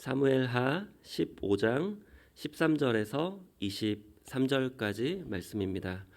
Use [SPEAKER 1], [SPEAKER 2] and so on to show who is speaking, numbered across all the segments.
[SPEAKER 1] 사무엘하 15장 13절에서 23절까지 말씀입니다.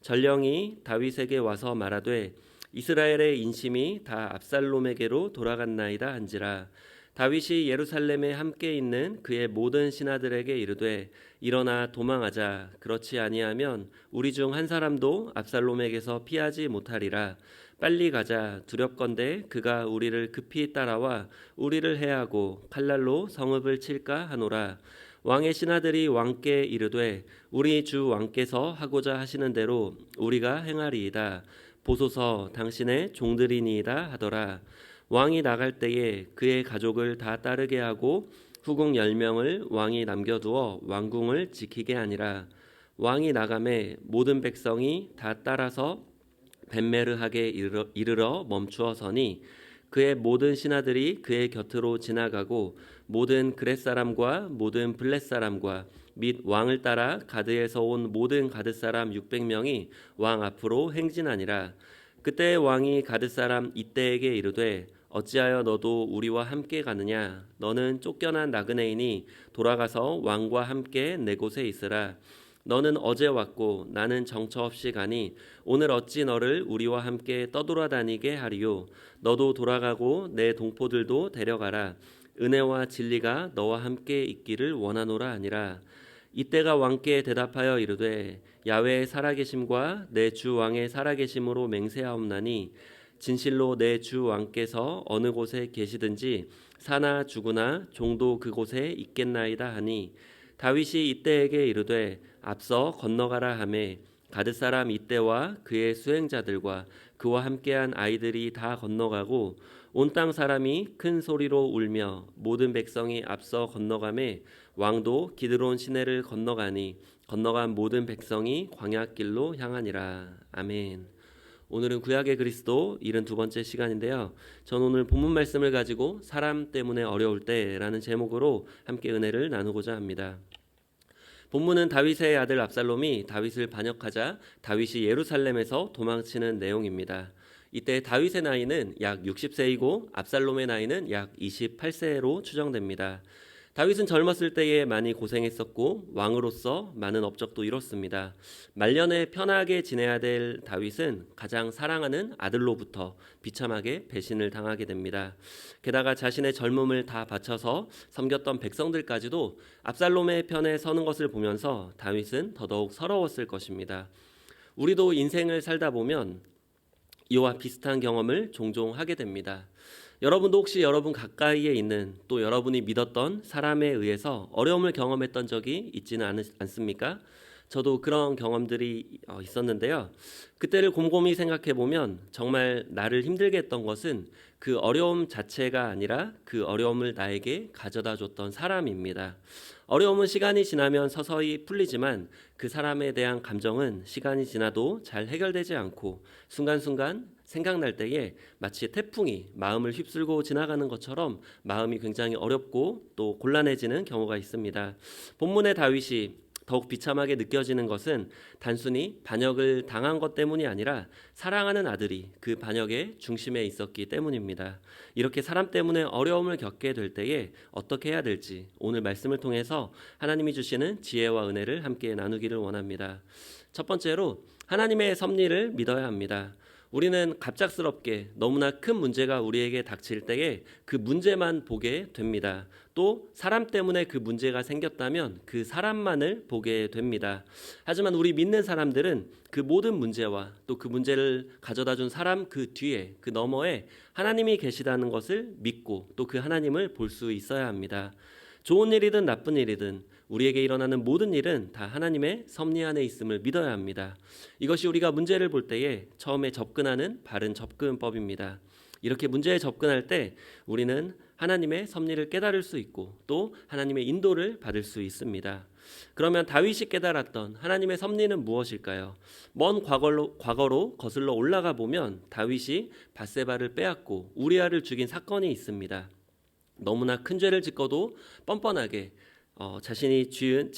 [SPEAKER 1] 전령이 다윗에게 와서 말하되 이스라엘의 인심이 다 압살롬에게로 돌아갔나이다 한지라. 다윗이 예루살렘에 함께 있는 그의 모든 신하들에게 이르되 일어나 도망하자. 그렇지 아니하면 우리 중 한 사람도 압살롬에게서 피하지 못하리라. 빨리 가자. 두렵건대 그가 우리를 급히 따라와 우리를 해하고 칼날로 성읍을 칠까 하노라. 왕의 신하들이 왕께 이르되 우리 주 왕께서 하고자 하시는 대로 우리가 행하리이다. 보소서 당신의 종들이니이다 하더라. 왕이 나갈 때에 그의 가족을 다 따르게 하고 후궁 10명을 왕이 남겨두어 왕궁을 지키게 하니라. 왕이 나가매 모든 백성이 다 따라서 벤메르하게 이르러 멈추어 서니 그의 모든 신하들이 그의 곁으로 지나가고 모든 그렛 사람과 모든 블렛 사람과 및 왕을 따라 가드에서 온 모든 가드 사람 600명이 왕 앞으로 행진하니라. 그때 왕이 가드 사람 이때에게 이르되 어찌하여 너도 우리와 함께 가느냐? 너는 쫓겨난 나그네이니 돌아가서 왕과 함께 내 곳에 있으라. 너는 어제 왔고 나는 정처 없이 가니 오늘 어찌 너를 우리와 함께 떠돌아다니게 하리요? 너도 돌아가고 내 동포들도 데려가라. 은혜와 진리가 너와 함께 있기를 원하노라 하니라. 이때가 왕께 대답하여 이르되 야훼의 살아계심과 내 주 왕의 살아계심으로 맹세하옵나니 진실로 내 주 왕께서 어느 곳에 계시든지 사나 죽으나 종도 그곳에 있겠나이다 하니 다윗이 이때에게 이르되 앞서 건너가라 하매 가드 사람 이때와 그의 수행자들과 그와 함께한 아이들이 다 건너가고 온 땅 사람이 큰 소리로 울며 모든 백성이 앞서 건너가매 왕도 기드론 시내를 건너가니 건너간 모든 백성이 광야길로 향하니라. 아멘. 오늘은 구약의 그리스도 72번째 시간인데요. 전 오늘 본문 말씀을 가지고 사람 때문에 어려울 때라는 제목으로 함께 은혜를 나누고자 합니다. 본문은 다윗의 아들 압살롬이 다윗을 반역하자 다윗이 예루살렘에서 도망치는 내용입니다. 이때 다윗의 나이는 약 60세이고 압살롬의 나이는 약 28세로 추정됩니다. 다윗은 젊었을 때에 많이 고생했었고 왕으로서 많은 업적도 이뤘습니다. 말년에 편하게 지내야 될 다윗은 가장 사랑하는 아들로부터 비참하게 배신을 당하게 됩니다. 게다가 자신의 젊음을 다 바쳐서 섬겼던 백성들까지도 압살롬의 편에 서는 것을 보면서 다윗은 더더욱 서러웠을 것입니다. 우리도 인생을 살다 보면 이와 비슷한 경험을 종종 하게 됩니다. 여러분도 혹시 여러분 가까이에 있는 또 여러분이 믿었던 사람에 의해서 어려움을 경험했던 적이 있지는 않습니까? 저도 그런 경험들이 있었는데요. 그때를 곰곰이 생각해 보면 정말 나를 힘들게 했던 것은 그 어려움 자체가 아니라 그 어려움을 나에게 가져다 줬던 사람입니다. 어려움은 시간이 지나면 서서히 풀리지만 그 사람에 대한 감정은 시간이 지나도 잘 해결되지 않고 순간순간 생각날 때에 마치 태풍이 마음을 휩쓸고 지나가는 것처럼 마음이 굉장히 어렵고 또 곤란해지는 경우가 있습니다. 본문의 다윗이 더욱 비참하게 느껴지는 것은 단순히 반역을 당한 것 때문이 아니라 사랑하는 아들이 그 반역의 중심에 있었기 때문입니다. 이렇게 사람 때문에 어려움을 겪게 될 때에 어떻게 해야 될지 오늘 말씀을 통해서 하나님이 주시는 지혜와 은혜를 함께 나누기를 원합니다. 첫 번째로 하나님의 섭리를 믿어야 합니다. 우리는 갑작스럽게 너무나 큰 문제가 우리에게 닥칠 때에 그 문제만 보게 됩니다. 또 사람 때문에 그 문제가 생겼다면 그 사람만을 보게 됩니다. 하지만 우리 믿는 사람들은 그 모든 문제와 또 그 문제를 가져다 준 사람 그 뒤에 그 너머에 하나님이 계시다는 것을 믿고 또 그 하나님을 볼 수 있어야 합니다. 좋은 일이든 나쁜 일이든 우리에게 일어나는 모든 일은 다 하나님의 섭리 안에 있음을 믿어야 합니다. 이것이 우리가 문제를 볼 때에 처음에 접근하는 바른 접근법입니다. 이렇게 문제에 접근할 때 우리는 하나님의 섭리를 깨달을 수 있고 또 하나님의 인도를 받을 수 있습니다. 그러면 다윗이 깨달았던 하나님의 섭리는 무엇일까요? 먼 과거로 거슬러 올라가 보면 다윗이 밧세바를 빼앗고 우리아를 죽인 사건이 있습니다. 너무나 큰 죄를 짓고도 뻔뻔하게 자신이 지은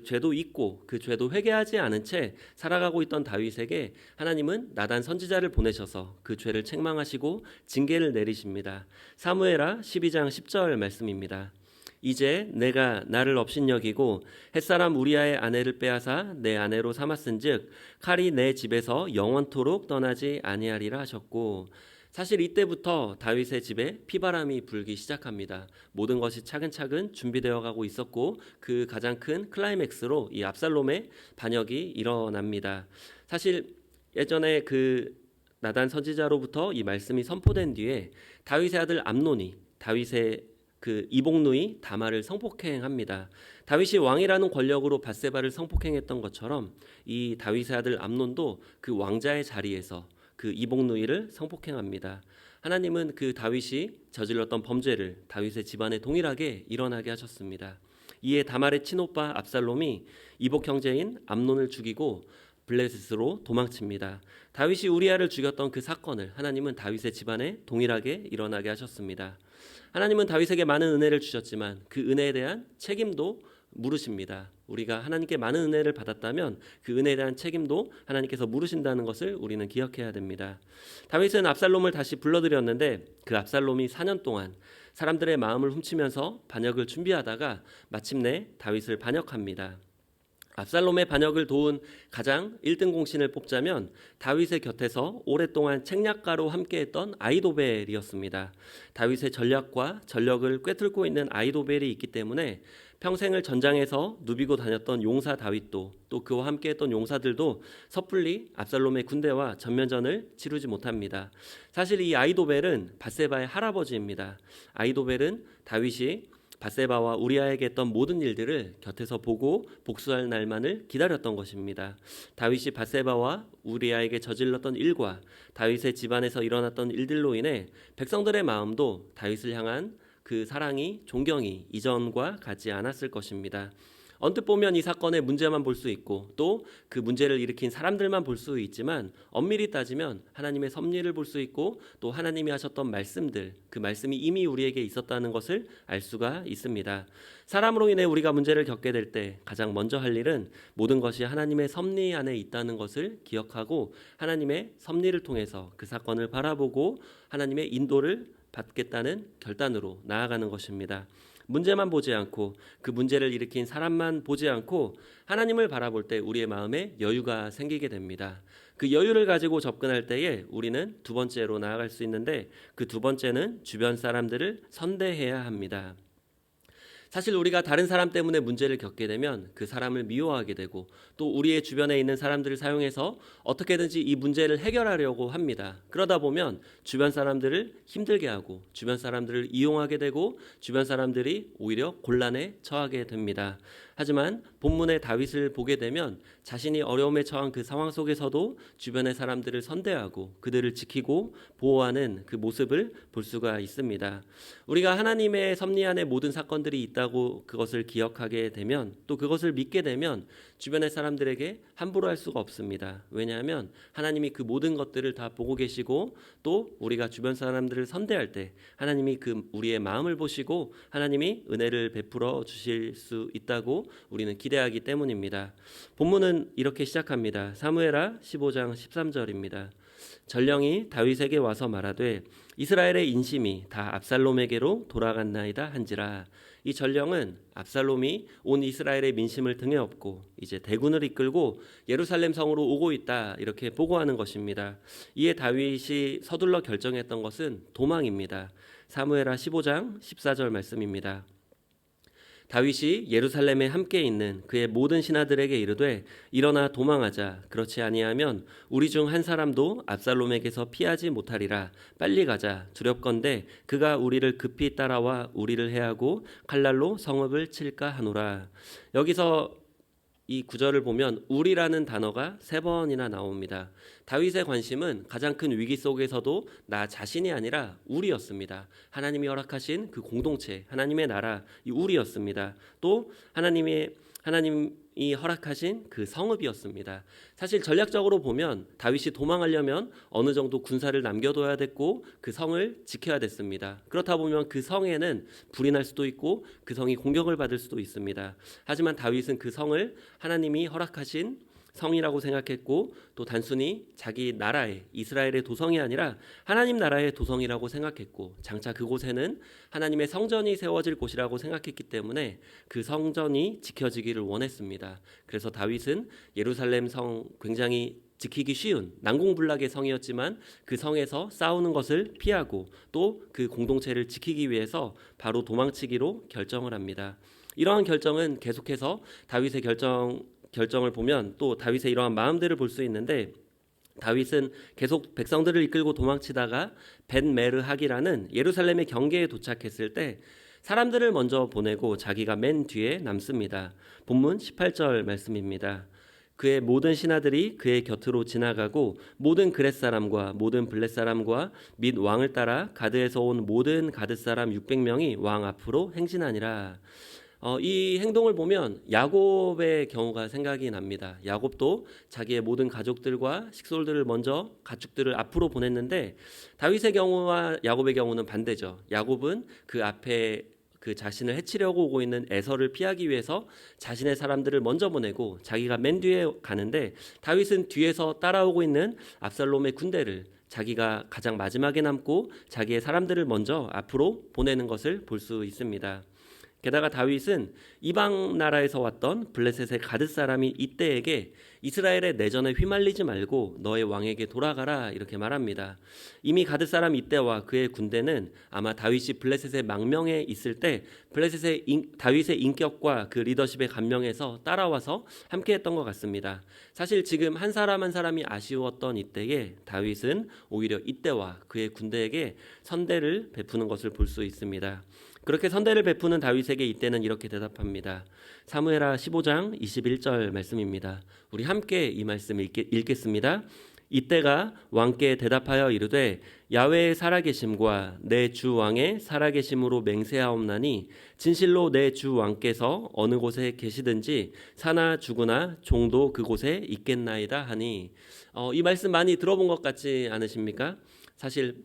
[SPEAKER 1] 죄도 있고 그 죄도 회개하지 않은 채 살아가고 있던 다윗에게 하나님은 나단 선지자를 보내셔서 그 죄를 책망하시고 징계를 내리십니다. 사무엘하 12장 10절 말씀입니다. 이제 내가 나를 업신여기고 햇사람 우리아의 아내를 빼앗아 내 아내로 삼았은즉 칼이 내 집에서 영원토록 떠나지 아니하리라 하셨고, 사실 이때부터 다윗의 집에 피바람이 불기 시작합니다. 모든 것이 차근차근 준비되어 가고 있었고 그 가장 큰 클라이맥스로 이 압살롬의 반역이 일어납니다. 사실 예전에 그 나단 선지자로부터 이 말씀이 선포된 뒤에 다윗의 아들 암논이 다윗의 그 이복누이 다말을 성폭행합니다. 다윗이 왕이라는 권력으로 밧세바를 성폭행했던 것처럼 이 다윗의 아들 암논도 그 왕자의 자리에서 그 이복누이를 성폭행합니다. 하나님은 그 다윗이 저질렀던 범죄를 다윗의 집안에 동일하게 일어나게 하셨습니다. 이에 다말의 친오빠 압살롬이 이복 형제인 암논을 죽이고 블레셋으로 도망칩니다. 다윗이 우리아를 죽였던 그 사건을 하나님은 다윗의 집안에 동일하게 일어나게 하셨습니다. 하나님은 다윗에게 많은 은혜를 주셨지만 그 은혜에 대한 책임도 물으십니다. 우리가 하나님께 많은 은혜를 받았다면 그 은혜에 대한 책임도 하나님께서 물으신다는 것을 우리는 기억해야 됩니다. 다윗은 압살롬을 다시 불러들였는데 그 압살롬이 4년 동안 사람들의 마음을 훔치면서 반역을 준비하다가 마침내 다윗을 반역합니다. 압살롬의 반역을 도운 가장 1등 공신을 뽑자면 다윗의 곁에서 오랫동안 책략가로 함께했던 아이도벨이었습니다. 다윗의 전략과 전력을 꿰뚫고 있는 아이도벨이 있기 때문에 평생을 전장에서 누비고 다녔던 용사 다윗도 또 그와 함께했던 용사들도 섣불리 압살롬의 군대와 전면전을 치르지 못합니다. 사실 이 아이도벨은 밧세바의 할아버지입니다. 아이도벨은 다윗이 밧세바와 우리아에게 했던 모든 일들을 곁에서 보고 복수할 날만을 기다렸던 것입니다. 다윗이 밧세바와 우리아에게 저질렀던 일과 다윗의 집안에서 일어났던 일들로 인해 백성들의 마음도 다윗을 향한 그 사랑이, 존경이 이전과 같지 않았을 것입니다. 언뜻 보면 이 사건의 문제만 볼 수 있고 또 그 문제를 일으킨 사람들만 볼 수 있지만 엄밀히 따지면 하나님의 섭리를 볼 수 있고 또 하나님이 하셨던 말씀들, 그 말씀이 이미 우리에게 있었다는 것을 알 수가 있습니다. 사람으로 인해 우리가 문제를 겪게 될 때 가장 먼저 할 일은 모든 것이 하나님의 섭리 안에 있다는 것을 기억하고 하나님의 섭리를 통해서 그 사건을 바라보고 하나님의 인도를 받겠다는 결단으로 나아가는 것입니다. 문제만 보지 않고 그 문제를 일으킨 사람만 보지 않고 하나님을 바라볼 때 우리의 마음에 여유가 생기게 됩니다. 그 여유를 가지고 접근할 때에 우리는 두 번째로 나아갈 수 있는데 그 두 번째는 주변 사람들을 선대해야 합니다. 사실 우리가 다른 사람 때문에 문제를 겪게 되면 그 사람을 미워하게 되고 또 우리의 주변에 있는 사람들을 사용해서 어떻게든지 이 문제를 해결하려고 합니다. 그러다 보면 주변 사람들을 힘들게 하고 주변 사람들을 이용하게 되고 주변 사람들이 오히려 곤란에 처하게 됩니다. 하지만 본문의 다윗을 보게 되면 자신이 어려움에 처한 그 상황 속에서도 주변의 사람들을 선대하고 그들을 지키고 보호하는 그 모습을 볼 수가 있습니다. 우리가 하나님의 섭리 안에 모든 사건들이 있다고 그것을 기억하게 되면 또 그것을 믿게 되면 주변의 사람들에게 함부로 할 수가 없습니다. 왜냐하면 하나님이 그 모든 것들을 다 보고 계시고 또 우리가 주변 사람들을 선대할 때 하나님이 그 우리의 마음을 보시고 하나님이 은혜를 베풀어 주실 수 있다고 우리는 기대하기 때문입니다. 본문은 이렇게 시작합니다. 사무엘하 15장 13절입니다. 전령이 다윗에게 와서 말하되 이스라엘의 인심이 다 압살롬에게로 돌아갔나이다 한지라. 이 전령은 압살롬이 온 이스라엘의 민심을 등에 업고 이제 대군을 이끌고 예루살렘 성으로 오고 있다 이렇게 보고하는 것입니다. 이에 다윗이 서둘러 결정했던 것은 도망입니다. 사무엘하 15장 14절 말씀입니다. 다윗이 예루살렘에 함께 있는 그의 모든 신하들에게 이르되 일어나 도망하자. 그렇지 아니하면 우리 중 한 사람도 압살롬에게서 피하지 못하리라. 빨리 가자. 두렵건대 그가 우리를 급히 따라와 우리를 해하고 칼날로 성읍을 칠까 하노라. 여기서 이 구절을 보면 우리라는 단어가 3번이나 나옵니다. 다윗의 관심은 가장 큰 위기 속에서도 나 자신이 아니라 우리였습니다. 하나님이 허락하신 그 공동체, 하나님의 나라, 이 우리였습니다. 또 하나님이 허락하신 그 성읍이었습니다. 사실 전략적으로 보면 다윗이 도망하려면 어느 정도 군사를 남겨둬야 됐고 그 성을 지켜야 됐습니다. 그렇다 보면 그 성에는 불이 날 수도 있고 그 성이 공격을 받을 수도 있습니다. 하지만 다윗은 그 성을 하나님이 허락하신 성이라고 생각했고 또 단순히 자기 나라의 이스라엘의 도성이 아니라 하나님 나라의 도성이라고 생각했고 장차 그곳에는 하나님의 성전이 세워질 곳이라고 생각했기 때문에 그 성전이 지켜지기를 원했습니다. 그래서 다윗은 예루살렘 성 굉장히 지키기 쉬운 난공불락의 성이었지만 그 성에서 싸우는 것을 피하고 또 그 공동체를 지키기 위해서 바로 도망치기로 결정을 합니다. 이러한 결정은 계속해서 다윗의 결정을 보면 또 다윗의 이러한 마음들을 볼 수 있는데 다윗은 계속 백성들을 이끌고 도망치다가 벤메르학이라는 예루살렘의 경계에 도착했을 때 사람들을 먼저 보내고 자기가 맨 뒤에 남습니다. 본문 18절 말씀입니다. 그의 모든 신하들이 그의 곁으로 지나가고 모든 그렛 사람과 모든 블렛 사람과 및 왕을 따라 가드에서 온 모든 가드 사람 600명이 왕 앞으로 행진하니라. 이 행동을 보면 야곱의 경우가 생각이 납니다. 야곱도 자기의 모든 가족들과 식솔들을 먼저 가축들을 앞으로 보냈는데 다윗의 경우와 야곱의 경우는 반대죠. 야곱은 그 앞에 그 자신을 해치려고 오고 있는 에서를 피하기 위해서 자신의 사람들을 먼저 보내고 자기가 맨 뒤에 가는데 다윗은 뒤에서 따라오고 있는 압살롬의 군대를 자기가 가장 마지막에 남고 자기의 사람들을 먼저 앞으로 보내는 것을 볼 수 있습니다. 게다가 다윗은 이방 나라에서 왔던 블레셋의 가드 사람이 이때에게 이스라엘의 내전에 휘말리지 말고 너의 왕에게 돌아가라 이렇게 말합니다. 이미 가드 사람 이때와 그의 군대는 아마 다윗이 블레셋의 망명에 있을 때 다윗의 인격과 그 리더십에 감명해서 따라와서 함께했던 것 같습니다. 사실 지금 한 사람 한 사람이 아쉬웠던 이때에 다윗은 오히려 이때와 그의 군대에게 선대를 베푸는 것을 볼 수 있습니다. 그렇게 선대를 베푸는 다윗에게 이때는 이렇게 대답합니다. 사무엘하 15장 21절 말씀입니다. 우리 함께 이 말씀을 읽겠습니다. 이때가 왕께 대답하여 이르되 야훼의 살아계심과 내 주 왕의 살아계심으로 맹세하옵나니 진실로 내 주 왕께서 어느 곳에 계시든지 사나 죽으나 종도 그곳에 있겠나이다 하니 이 말씀 많이 들어본 것 같지 않으십니까? 사실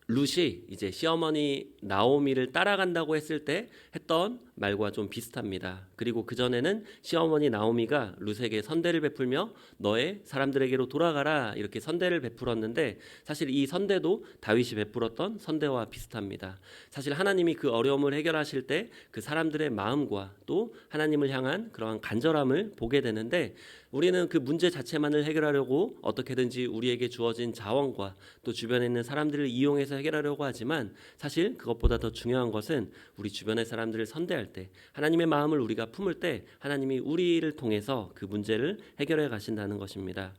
[SPEAKER 1] 룻이 이제 시어머니 나오미를 따라간다고 했을 때 했던 말과 좀 비슷합니다. 그리고 그전에는 시어머니 나오미가 룻에게 선대를 베풀며 너의 사람들에게로 돌아가라 이렇게 선대를 베풀었는데 사실 이 선대도 다윗이 베풀었던 선대와 비슷합니다. 사실 하나님이 그 어려움을 해결하실 때 그 사람들의 마음과 또 하나님을 향한 그러한 간절함을 보게 되는데 우리는 그 문제 자체만을 해결하려고 어떻게든지 우리에게 주어진 자원과 또 주변에 있는 사람들을 이용해서 해결하려고 하지만 사실 그것보다 더 중요한 것은 우리 주변의 사람들을 선대할 때 하나님의 마음을 우리가 품을 때 하나님이 우리를 통해서 그 문제를 해결해 가신다는 것입니다.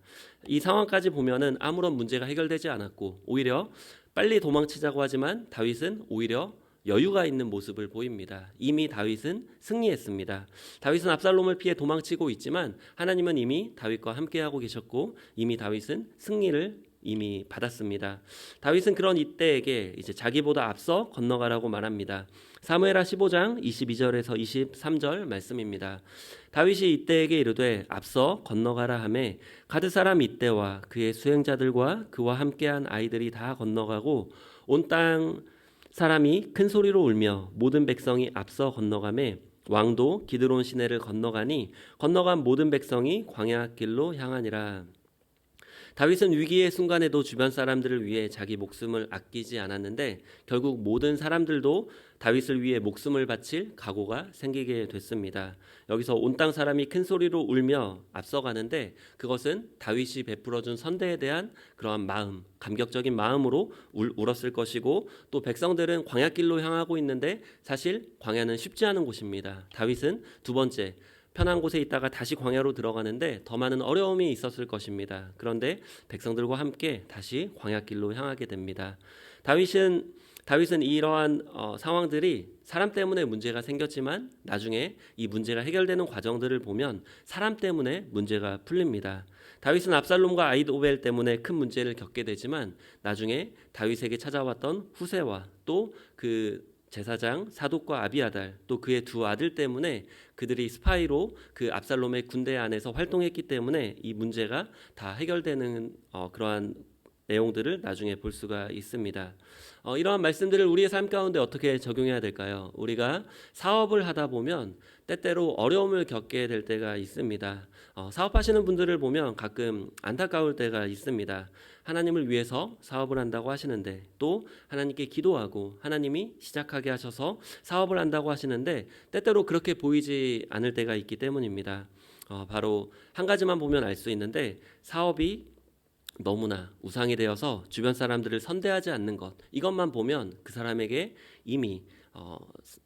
[SPEAKER 1] 이 상황까지 보면은 아무런 문제가 해결되지 않았고 오히려 빨리 도망치자고 하지만 다윗은 오히려 여유가 있는 모습을 보입니다. 이미 다윗은 승리했습니다. 다윗은 압살롬을 피해 도망치고 있지만 하나님은 이미 다윗과 함께하고 계셨고 이미 다윗은 승리를 이미 받았습니다. 다윗은 그런 이때에게 이제 자기보다 앞서 건너가라고 말합니다. 사무엘하 15장 22절에서 23절 말씀입니다. 다윗이 이때에게 이르되 앞서 건너가라 하매 가드 사람 이때와 그의 수행자들과 그와 함께한 아이들이 다 건너가고 온 땅 사람이 큰 소리로 울며 모든 백성이 앞서 건너가매 왕도 기드론 시내를 건너가니 건너간 모든 백성이 광야 길로 향하니라. 다윗은 위기의 순간에도 주변 사람들을 위해 자기 목숨을 아끼지 않았는데 결국 모든 사람들도 다윗을 위해 목숨을 바칠 각오가 생기게 됐습니다. 여기서 온 땅 사람이 큰 소리로 울며 앞서가는데 그것은 다윗이 베풀어준 선대에 대한 그러한 마음, 감격적인 마음으로 울었을 것이고 또 백성들은 광야길로 향하고 있는데 사실 광야는 쉽지 않은 곳입니다. 다윗은 두 번째 편한 곳에 있다가 다시 광야로 들어가는데 더 많은 어려움이 있었을 것입니다. 그런데 백성들과 함께 다시 광야길로 향하게 됩니다. 다윗은 이러한 상황들이 사람 때문에 문제가 생겼지만 나중에 이 문제가 해결되는 과정들을 보면 사람 때문에 문제가 풀립니다. 다윗은 압살롬과 아히도벨 때문에 큰 문제를 겪게 되지만 나중에 다윗에게 찾아왔던 후세와 또 그 제사장 사독과 아비아달 또 그의 두 아들 때문에 그들이 스파이로 그 압살롬의 군대 안에서 활동했기 때문에 이 문제가 다 해결되는 그러한 내용들을 나중에 볼 수가 있습니다. 이러한 말씀들을 우리의 삶 가운데 어떻게 적용해야 될까요? 우리가 사업을 하다 보면 때때로 어려움을 겪게 될 때가 있습니다. 사업하시는 분들을 보면 가끔 안타까울 때가 있습니다. 하나님을 위해서 사업을 한다고 하시는데 또 하나님께 기도하고 하나님이 시작하게 하셔서 사업을 한다고 하시는데 때때로 그렇게 보이지 않을 때가 있기 때문입니다. 바로 한 가지만 보면 알 수 있는데 사업이 너무나 우상이 되어서 주변 사람들을 선대하지 않는 것, 이것만 보면 그 사람에게 이미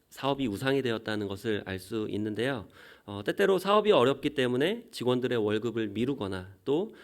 [SPEAKER 1] 사업이 우상이 되었다는 것을 알 수 있는데요. 때때로 사업이 어렵기 때문에 직원들의 월급을 미루거나 또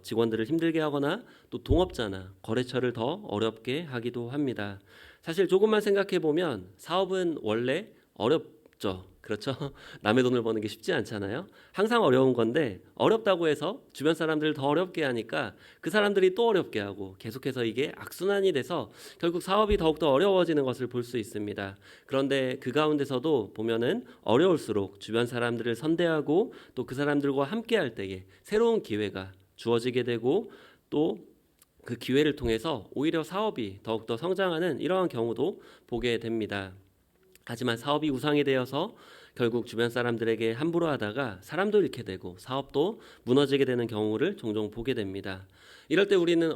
[SPEAKER 1] 직원들을 힘들게 하거나 또 동업자나 거래처를 더 어렵게 하기도 합니다. 사실 조금만 생각해 보면 사업은 원래 어렵죠. 그렇죠? 남의 돈을 버는 게 쉽지 않잖아요. 항상 어려운 건데 어렵다고 해서 주변 사람들을 더 어렵게 하니까 그 사람들이 또 어렵게 하고 계속해서 이게 악순환이 돼서 결국 사업이 더욱더 어려워지는 것을 볼 수 있습니다. 그런데 그 가운데서도 보면은 어려울수록 주변 사람들을 선대하고 또 그 사람들과 함께 할 때에 새로운 기회가 주어지게 되고 또 그 기회를 통해서 오히려 사업이 더욱더 성장하는 이러한 경우도 보게 됩니다. 하지만 사업이 우상이 되어서 결국 주변 사람들에게 함부로 하다가 사람도 잃게 되고 사업도 무너지게 되는 경우를 종종 보게 됩니다. 이럴 때 우리는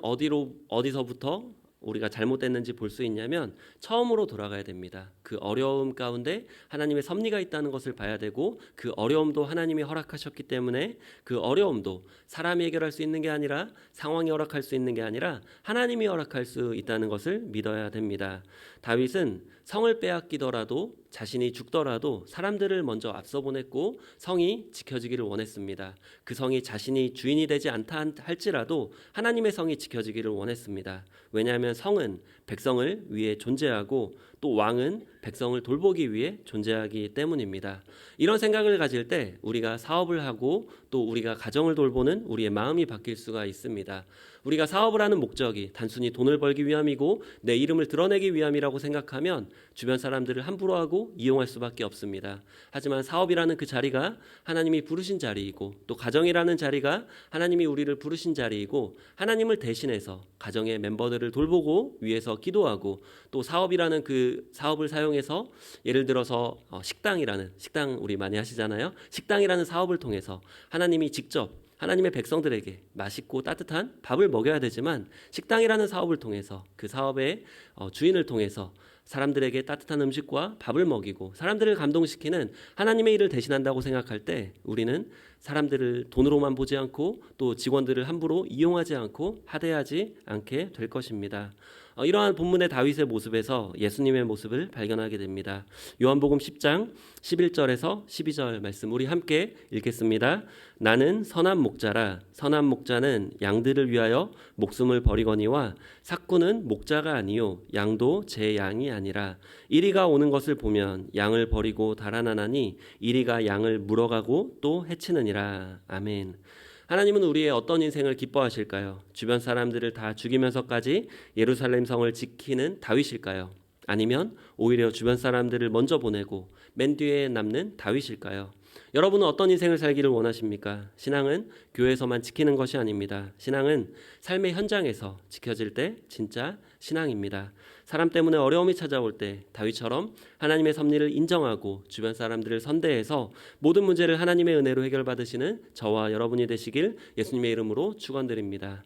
[SPEAKER 1] 어디서부터 우리가 잘못됐는지 볼 수 있냐면 처음으로 돌아가야 됩니다. 그 어려움 가운데 하나님의 섭리가 있다는 것을 봐야 되고 그 어려움도 하나님이 허락하셨기 때문에 그 어려움도 사람이 해결할 수 있는 게 아니라 상황이 허락할 수 있는 게 아니라 하나님이 허락할 수 있다는 것을 믿어야 됩니다. 다윗은 성을 빼앗기더라도 자신이 죽더라도 사람들을 먼저 앞서 보냈고 성이 지켜지기를 원했습니다. 그 성이 자신이 주인이 되지 않다 할지라도 하나님의 성이 지켜지기를 원했습니다. 왜냐하면 성은 백성을 위해 존재하고 또 왕은 백성을 돌보기 위해 존재하기 때문입니다. 이런 생각을 가질 때 우리가 사업을 하고 또 우리가 가정을 돌보는 우리의 마음이 바뀔 수가 있습니다. 우리가 사업을 하는 목적이 단순히 돈을 벌기 위함이고 내 이름을 드러내기 위함이라고 생각하면 주변 사람들을 함부로 하고 이용할 수밖에 없습니다. 하지만 사업이라는 그 자리가 하나님이 부르신 자리이고 또 가정이라는 자리가 하나님이 우리를 부르신 자리이고 하나님을 대신해서 가정의 멤버들을 돌보고 위해서 기도하고 또 사업이라는 그 사업을 사용해서 예를 들어서 식당 우리 많이 하시잖아요. 식당이라는 사업을 통해서 하나님이 직접 하나님의 백성들에게 맛있고 따뜻한 밥을 먹여야 되지만 식당이라는 사업을 통해서 그 사업의 주인을 통해서 사람들에게 따뜻한 음식과 밥을 먹이고 사람들을 감동시키는 하나님의 일을 대신한다고 생각할 때 우리는 사람들을 돈으로만 보지 않고 또 직원들을 함부로 이용하지 않고 하대하지 않게 될 것입니다. 이러한 본문의 다윗의 모습에서 예수님의 모습을 발견하게 됩니다. 요한복음 10장 11절에서 12절 말씀 우리 함께 읽겠습니다. 나는 선한 목자라. 선한 목자는 양들을 위하여 목숨을 버리거니와 삭구는 목자가 아니요 양도 제 양이 아니라 이리가 오는 것을 보면 양을 버리고 달아나나니 이리가 양을 물어가고 또 해치느니라. 아멘. 하나님은 우리의 어떤 인생을 기뻐하실까요? 주변 사람들을 다 죽이면서까지 예루살렘 성을 지키는 다윗일까요? 아니면 오히려 주변 사람들을 먼저 보내고 맨 뒤에 남는 다윗일까요? 여러분은 어떤 인생을 살기를 원하십니까? 신앙은 교회에서만 지키는 것이 아닙니다. 신앙은 삶의 현장에서 지켜질 때 진짜 신앙입니다. 사람 때문에 어려움이 찾아올 때 다윗처럼 하나님의 섭리를 인정하고 주변 사람들을 선대해서 모든 문제를 하나님의 은혜로 해결받으시는 저와 여러분이 되시길 예수님의 이름으로 축원드립니다.